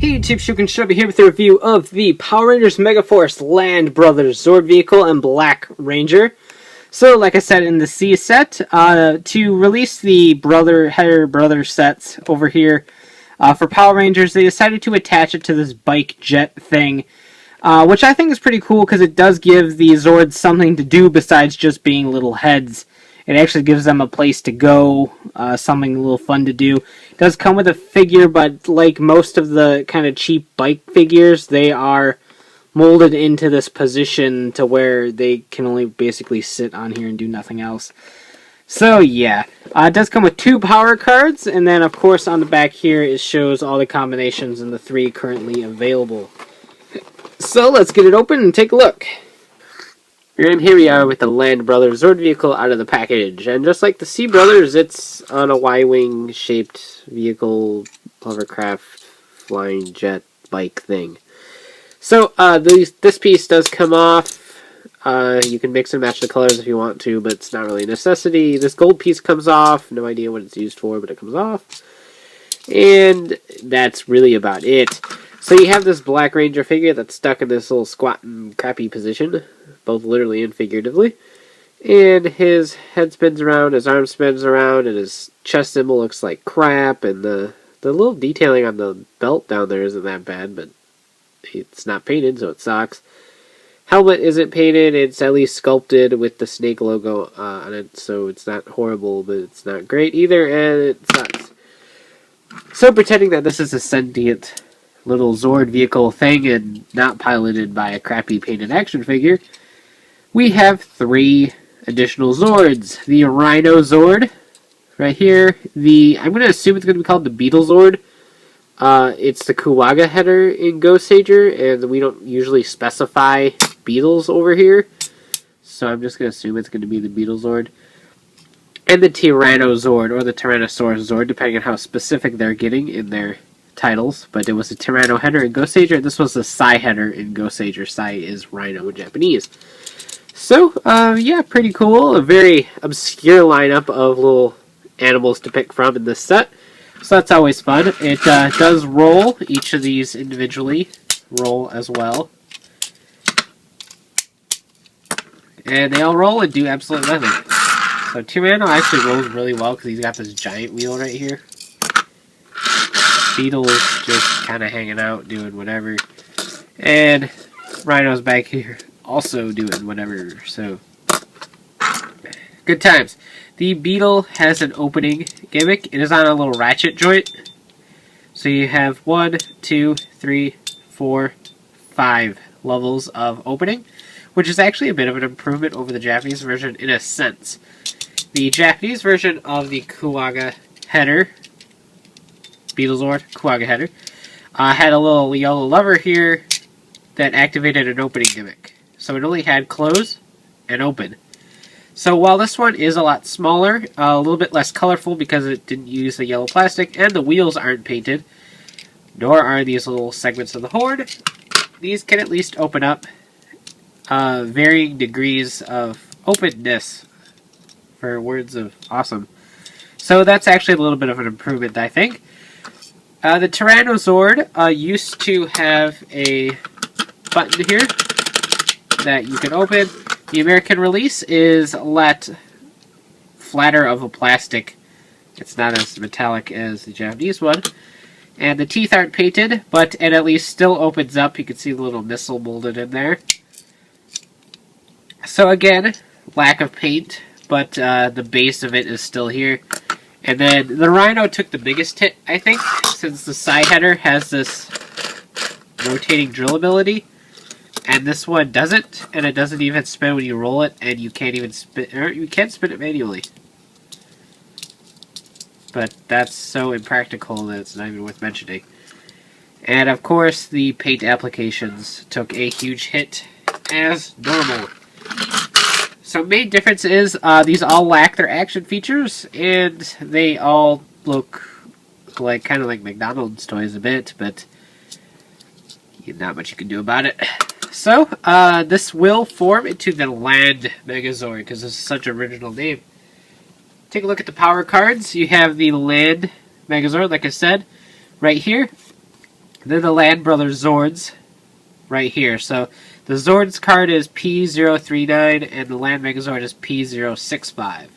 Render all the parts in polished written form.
Hey YouTube, Shukin Shubby here with a review of the Power Rangers Megaforce Land Brothers Zord Vehicle and Black Ranger. So, like I said in the C set, to release the brother sets over here for Power Rangers, they decided to attach it to this bike jet thing, which I think is pretty cool because it does give the Zords something to do besides just being little heads. It actually gives them a place to go, something a little fun to do. It does come with a figure, but like most of the kind of cheap bike figures, they are molded into this position to where they can only basically sit on here and do nothing else. So yeah, it does come with 2 power cards, and then of course on the back here it shows all the combinations and the 3 currently available. So let's get it open and take a look. And here we are with the Land Brothers Zord Vehicle out of the package. And just like the C Brothers, it's on a Y-wing shaped vehicle, hovercraft, flying jet bike thing. So this piece does come off. You can mix and match the colors if you want to, but it's not really a necessity. This gold piece comes off. No idea what it's used for, but it comes off. And that's really about it. So you have this Black Ranger figure that's stuck in this little squatting crappy position, both literally and figuratively. And his head spins around, his arm spins around, and his chest symbol looks like crap, and the little detailing on the belt down there isn't that bad, but it's not painted, so it sucks. Helmet isn't painted, it's at least sculpted with the snake logo on it, so it's not horrible, but it's not great either, and it sucks. So pretending that this is a sentient little Zord vehicle thing and not piloted by a crappy painted action figure, we have 3 additional Zords. The Rhino Zord, right here. I'm going to assume it's going to be called the Beetle Zord. It's the Kuwaga header in Gosei, and we don't usually specify Beetles over here, so I'm just going to assume it's going to be the Beetle Zord. And the Tyranno Zord, or the Tyrannosaurus Zord, depending on how specific they're getting in their titles, but it was a Tyranno header in Gosei, and this was a Sai header in Gosei. Sai is Rhino in Japanese. So, yeah, pretty cool. A very obscure lineup of little animals to pick from in this set. So that's always fun. It does roll. Each of these individually roll as well. And they all roll and do absolutely nothing. So Tyranno actually rolls really well because he's got this giant wheel right here. Beetle's just kind of hanging out, doing whatever. And Rhino's back here also doing whatever, so good times. The Beetle has an opening gimmick. It is on a little ratchet joint. So you have 1, 2, 3, 4, 5 levels of opening, which is actually a bit of an improvement over the Japanese version in a sense. The Japanese version of the Kuwaga header, Beetle Zord, Kuwaga header, had a little yellow lever here that activated an opening gimmick. So it only had close and open. So while this one is a lot smaller, a little bit less colorful because it didn't use the yellow plastic, and the wheels aren't painted, nor are these little segments of the horn, these can at least open up varying degrees of openness, for words of awesome. So that's actually a little bit of an improvement, I think. The Tyranno Zord used to have a button here that you can open. The American release is a lot flatter of a plastic. It's not as metallic as the Japanese one. And the teeth aren't painted, but it at least still opens up. You can see the little missile molded in there. So again, lack of paint, but the base of it is still here. And then the Rhino took the biggest hit, I think, since the side header has this rotating drill ability. And this one doesn't, and it doesn't even spin when you roll it, and you can't even spin, or you can spin it manually. But that's so impractical that it's not even worth mentioning. And of course, the paint applications took a huge hit as normal. So main difference is these all lack their action features, and they all look like kind of like McDonald's toys a bit, but not much you can do about it. So this will form into the Land Megazord because this is such an original name. Take a look at the power cards. You have the Land Megazord, like I said, right here. Then the Land Brothers Zords right here. So the Zords card is P039 and the Land Megazord is P065.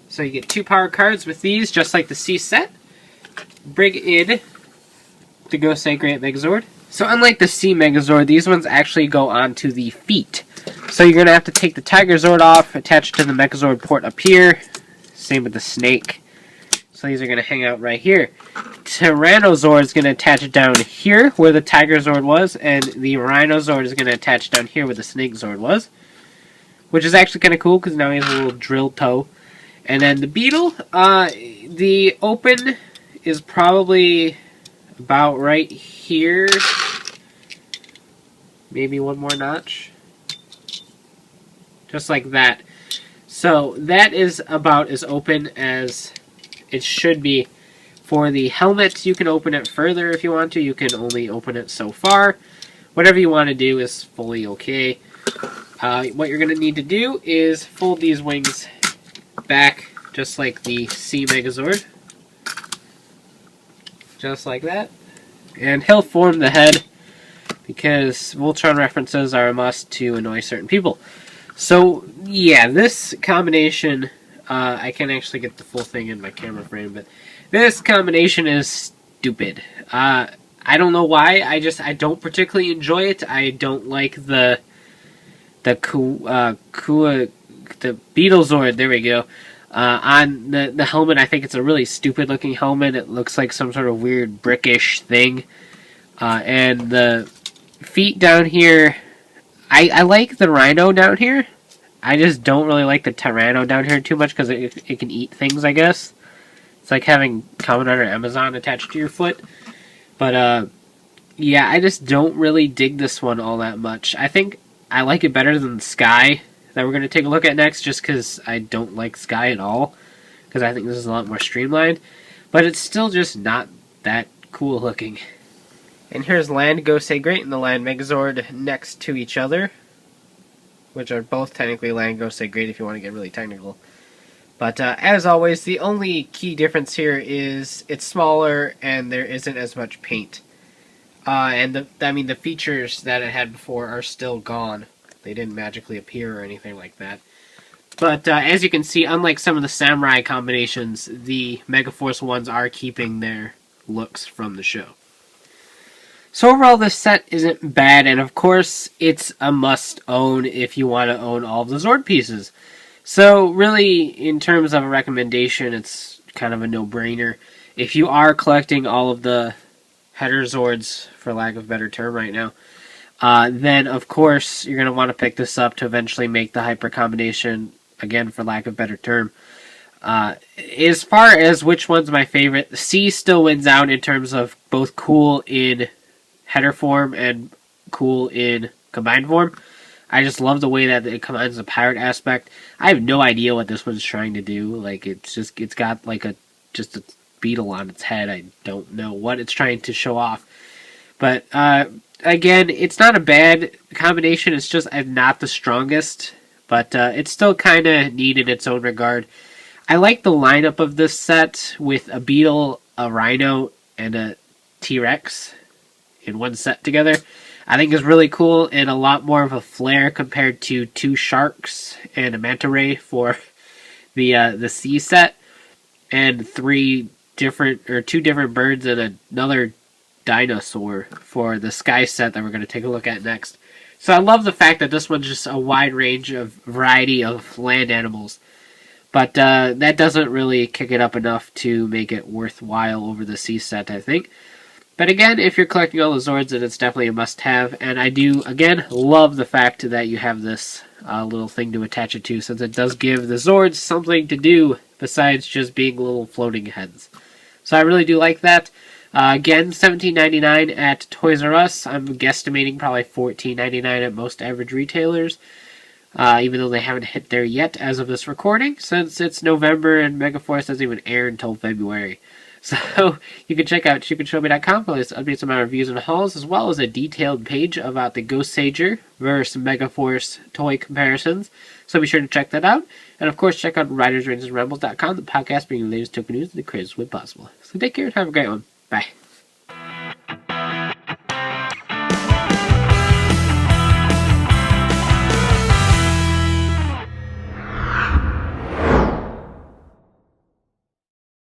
So you get 2 power cards with these, just like the C set. Bring in the Gosei Great Megazord. So unlike the C Megazord, these ones actually go onto the feet. So you're going to have to take the Tiger Zord off, attach it to the Megazord port up here. Same with the Snake. So these are going to hang out right here. Tyranno Zord is going to attach it down here where the Tiger Zord was, and the Rhino Zord is going to attach down here where the Snake Zord was. Which is actually kind of cool because now he has a little drill toe. And then the Beetle, the open is probably about right here. Maybe one more notch. Just like that. So that is about as open as it should be. For the helmet, you can open it further if you want to. You can only open it so far. Whatever you want to do is fully okay. What you're going to need to do is fold these wings back just like the C Megazord. Just like that. And he'll form the head because Voltron references are a must to annoy certain people. So, yeah, this combination, I can't actually get the full thing in my camera frame, but this combination is stupid. I don't know why, I don't particularly enjoy it. I don't like the Beetle Zord, there we go. On the helmet, I think it's a really stupid looking helmet. It looks like some sort of weird brickish thing. And the feet down here, I like the Rhino down here. I just don't really like the Tyranno down here too much because it can eat things, I guess. It's like having Common or Amazon attached to your foot. But, yeah, I just don't really dig this one all that much. I think I like it better than the Sky that we're going to take a look at next, just because I don't like Sky at all, because I think this is a lot more streamlined, but it's still just not that cool looking. And here's Land Gosei Great and the Land Megazord next to each other, which are both technically Land Gosei Great if you want to get really technical. But as always, the only key difference here is it's smaller and there isn't as much paint. And the features that it had before are still gone. They didn't magically appear or anything like that. But as you can see, unlike some of the Samurai combinations, the Megaforce ones are keeping their looks from the show. So overall, this set isn't bad, and of course, it's a must-own if you want to own all of the Zord pieces. So really, in terms of a recommendation, it's kind of a no-brainer. If you are collecting all of the header Zords, for lack of a better term right now, then of course you're going to want to pick this up to eventually make the hyper combination, again for lack of a better term. As far as which one's my favorite, C still wins out in terms of both cool in header form and cool in combined form. I just love the way that it combines the pirate aspect. I have no idea what this one's trying to do. Like it's got like just a beetle on its head. I don't know what it's trying to show off. But again, it's not a bad combination. It's just not the strongest, but it's still kind of neat in its own regard. I like the lineup of this set with a beetle, a rhino, and a t-rext in one set together. I think is really cool and a lot more of a flair compared to 2 sharks and a manta ray for the C set, and 2 different birds and another dinosaur for the Sky set that we're going to take a look at next. So I love the fact that this one's just a wide range of variety of land animals. But that doesn't really kick it up enough to make it worthwhile over the C set, I think. But again, if you're collecting all the Zords, then it's definitely a must-have. And I do, again, love the fact that you have this little thing to attach it to, since it does give the Zords something to do besides just being little floating heads. So I really do like that. Again, $17.99 at Toys R Us. I'm guesstimating probably $14.99 at most average retailers. Even though they haven't hit there yet as of this recording, since it's November and Megaforce doesn't even air until February. So you can check out cheapandshowme.com for latest updates on my reviews and hauls, as well as a detailed page about the Gosei versus Megaforce toy comparisons. So be sure to check that out. And of course, check out RidersRangersRambles.com, the podcast bringing the latest token news and the craziest way possible. So take care and have a great one. Bye.